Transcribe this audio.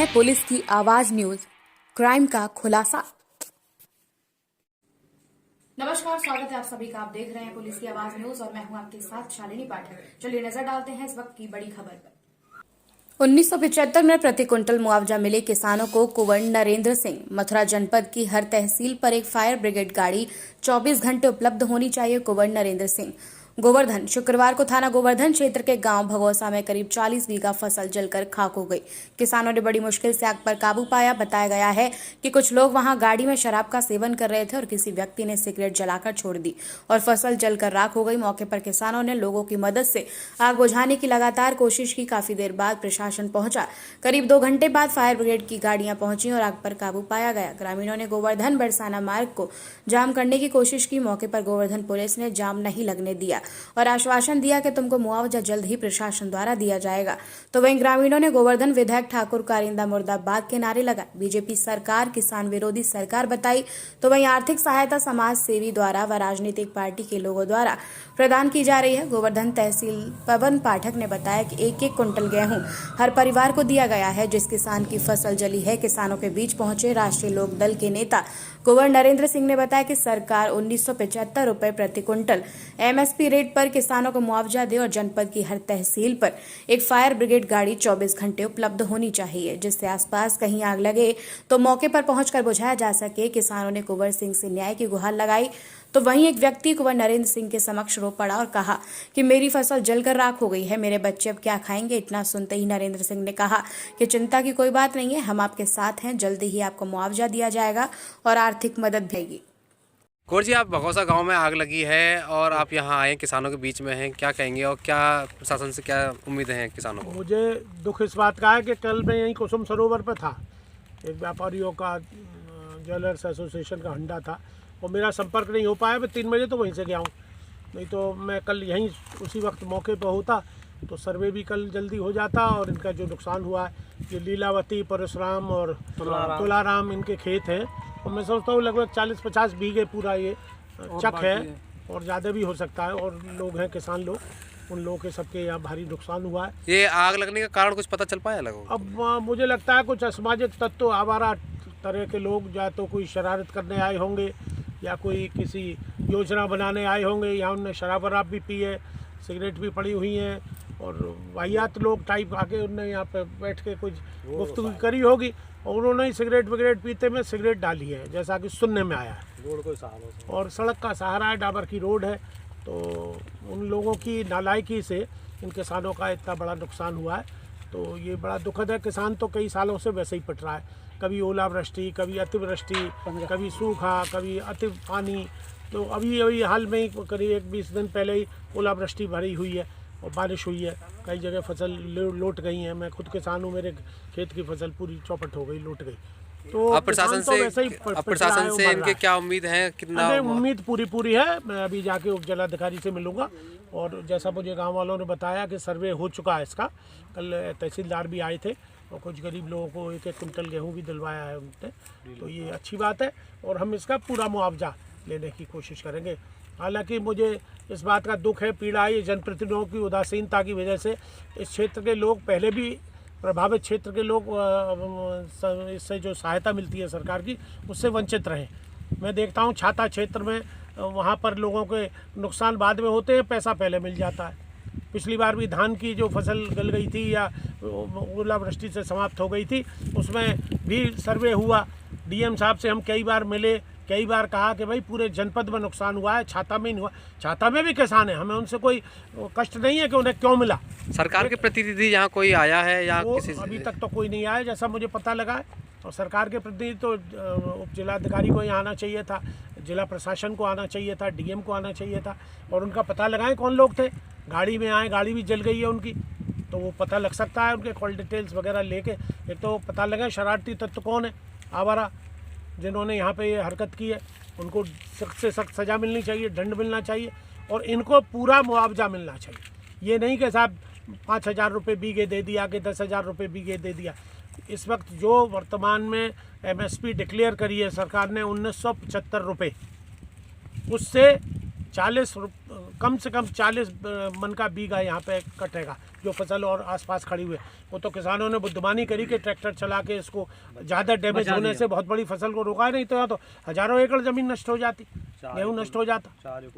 है पुलिस की आवाज न्यूज, क्राइम का खुलासा। नमस्कार, स्वागत है आप सभी का। आप देख रहे हैं पुलिस की आवाज न्यूज और मैं हूं आपके साथ शालिनी पाठक। चलिए नजर डालते हैं इस वक्त की बड़ी खबर पर। 1975 में प्रति क्विंटल मुआवजा मिले किसानों को कुंवर नरेंद्र सिंह। मथुरा जनपद की हर तहसील पर एक फायर ब्रिगेड गाड़ी 24 घंटे उपलब्ध होनी चाहिए। कुंवर नरेंद्र सिंह। गोवर्धन। शुक्रवार को थाना गोवर्धन क्षेत्र के गांव भगौसा में करीब 40 बीघा फसल जलकर खाक हो गई। किसानों ने बड़ी मुश्किल से आग पर काबू पाया। बताया गया है कि कुछ लोग वहां गाड़ी में शराब का सेवन कर रहे थे और किसी व्यक्ति ने सिगरेट जलाकर छोड़ दी और फसल जलकर राख हो गई। मौके पर किसानों ने लोगों की मदद से आग बुझाने की लगातार कोशिश की। काफी देर बाद प्रशासन पहुंचा। करीब 2 घंटे बाद फायर ब्रिगेड की गाड़ियां पहुंची और आग पर काबू पाया गया। ग्रामीणों ने गोवर्धन बरसाना मार्ग को जाम करने की कोशिश की। मौके पर गोवर्धन पुलिस ने जाम नहीं लगने दिया और आश्वासन दिया कि तुमको मुआवजा जल्द ही प्रशासन द्वारा दिया जाएगा। तो वहीं ग्रामीणों ने गोवर्धन विधायक ठाकुर कारिंदा मुर्दाबाद के नारे लगाए। बीजेपी सरकार किसान विरोधी सरकार बताई। तो वहीं आर्थिक सहायता समाज सेवी द्वारा व राजनीतिक पार्टी के लोगों द्वारा प्रदान की जा रही है। गोवर्धन तहसील पवन पाठक ने बताया कि 1-1 कुंटल गेहूं हर परिवार को दिया गया है। जिस किसान की फसल जली है, किसानों के बीच पहुंचे राष्ट्रीय लोक दल के नेता कुंवर नरेंद्र सिंह ने बताया कि सरकार 1975 रुपए प्रति क्विंटल एमएसपी रेट पर किसानों को मुआवजा दे और जनपद की हर तहसील पर एक फायर ब्रिगेड गाड़ी 24 घंटे उपलब्ध होनी चाहिए, जिससे आसपास कहीं आग लगे तो मौके पर पहुंचकर बुझाया जा सके। किसानों ने कुंवर सिंह से न्याय की गुहार लगाई। तो वहीं एक व्यक्ति कुंवर नरेंद्र सिंह के समक्ष रो पड़ा और कहा कि मेरी फसल जलकर राख हो गई है, मेरे बच्चे अब क्या खाएंगे। इतना सुनते ही नरेंद्र सिंह ने कहा कि चिंता की कोई बात नहीं है, हम आपके साथ हैं, जल्दी ही आपको मुआवजा दिया जाएगा और आर्थिक मदद देगी। कौर जी, आप भगौसा गांव में आग लगी है और आप यहां आए किसानों के बीच में हैं, क्या कहेंगे और क्या प्रशासन से क्या उम्मीदें हैं किसानों को? मुझे दुख इस बात का है कि कल मैं यहीं कुसुम सरोवर पर था। एक व्यापारियों का ज्वेलर्स एसोसिएशन का हंडा था और मेरा संपर्क नहीं हो पाया। मैं 3 बजे तो वहीं से गया हूँ, नहीं तो मैं कल यहीं उसी वक्त मौके पर होता तो सर्वे भी कल जल्दी हो जाता। और इनका जो नुकसान हुआ है, ये लीलावती, परशुराम और तुलाराम इनके खेत हैं और मैं सोचता हूँ लगभग 40-50 बीघे पूरा ये चक है और ज़्यादा भी हो सकता है। और लोग हैं, किसान लोग, उन लोगों के सबके यहाँ भारी नुकसान हुआ है। ये आग लगने का कारण कुछ पता चल पाया लोगों को? अब मुझे लगता है कुछ असामाजिक तत्व, आवारा तरह के लोग, या तो कोई शरारत करने आए होंगे या कोई किसी योजना बनाने आए होंगे। यहाँ उनने शराब वराब भी पी है, सिगरेट भी पड़ी हुई हैं और वाहियात लोग टाइप आके उनने यहाँ पे बैठ के कुछ गुफ्तगू करी होगी और उन्होंने ही सिगरेट वगैरह पीते में सिगरेट डाली है, जैसा कि सुनने में आया है। रोड को सहारा और सड़क का सहारा है, डाबर की रोड है, तो उन लोगों की नालायकी से इन किसानों का इतना बड़ा नुकसान हुआ है। तो ये बड़ा दुखद है। किसान तो कई सालों से वैसे ही पिट रहा है, कभी ओलावृष्टि, कभी अतिवृष्टि, कभी सूखा, कभी अति पानी। तो अभी हाल में ही करीब 20 दिन पहले ही ओलावृष्टि भरी हुई है और बारिश हुई है। कई जगह फसल लौट गई है। मैं खुद किसान हूँ, मेरे खेत की फसल पूरी चौपट हो गई, लौट गई। तो अब प्रशासन से इनके क्या उम्मीद है? कितना उम्मीद पूरी है। मैं अभी जाके उप जिलाधिकारी से मिलूंगा और जैसा मुझे गांव वालों ने बताया कि सर्वे हो चुका है इसका। कल तहसीलदार भी आए थे और कुछ गरीब लोगों को 1-1 कुंटल गेहूं भी दिलवाया है उनने। तो ये अच्छी बात है और हम इसका पूरा मुआवजा लेने की कोशिश करेंगे। हालांकि मुझे इस बात का दुख है, पीड़ा है, ये जनप्रतिनिधियों की उदासीनता की वजह से इस क्षेत्र के लोग, पहले भी प्रभावित क्षेत्र के लोग, इससे जो सहायता मिलती है सरकार की, उससे वंचित रहे। मैं देखता हूँ छाता क्षेत्र में वहाँ पर लोगों के नुकसान बाद में होते हैं, पैसा पहले मिल जाता है। पिछली बार भी धान की जो फसल गल गई थी या ओलावृष्टि से समाप्त हो गई थी, उसमें भी सर्वे हुआ। डीएम साहब से हम कई बार मिले, कई बार कहा कि भाई पूरे जनपद में नुकसान हुआ है, छाता में नहीं हुआ। छाता में भी किसान है, हमें उनसे कोई कष्ट नहीं है कि उन्हें क्यों मिला। सरकार के प्रतिनिधि यहाँ कोई आया है या किसी से? अभी तक तो कोई नहीं आया जैसा मुझे पता लगा है। और सरकार के प्रतिनिधि तो उप जिलाधिकारी को यहाँ आना चाहिए था, जिला प्रशासन को आना चाहिए था, डीएम को आना चाहिए था और उनका पता लगाएं कौन लोग थे। गाड़ी में आए, गाड़ी भी जल गई है उनकी, तो वो पता लग सकता है, उनके कॉल डिटेल्स वगैरह लेके। एक तो पता लगाएं शरारती तत्व कौन है, आवारा जिन्होंने यहाँ पे ये हरकत की है, उनको सख्त से सख्त सज़ा मिलनी चाहिए, दंड मिलना चाहिए और इनको पूरा मुआवजा मिलना चाहिए। ये नहीं कि साहब 5,000 रुपये बीघे दे दिया कि 10,000 रुपये बीघे दे दिया। इस वक्त जो वर्तमान में एमएसपी डिक्लेयर करी है सरकार ने 1975 रुपये, उससे 40 कम से कम 40 मन का बीघा यहाँ पे कटेगा, जो फसल और आसपास खड़ी हुई है। वो तो किसानों ने बुद्धिमानी करी कि ट्रैक्टर चला के इसको ज़्यादा डैमेज होने से बहुत बड़ी फसल को रोका, नहीं तो यहाँ तो हज़ारों एकड़ ज़मीन नष्ट हो जाती, गेहूँ नष्ट हो जाता।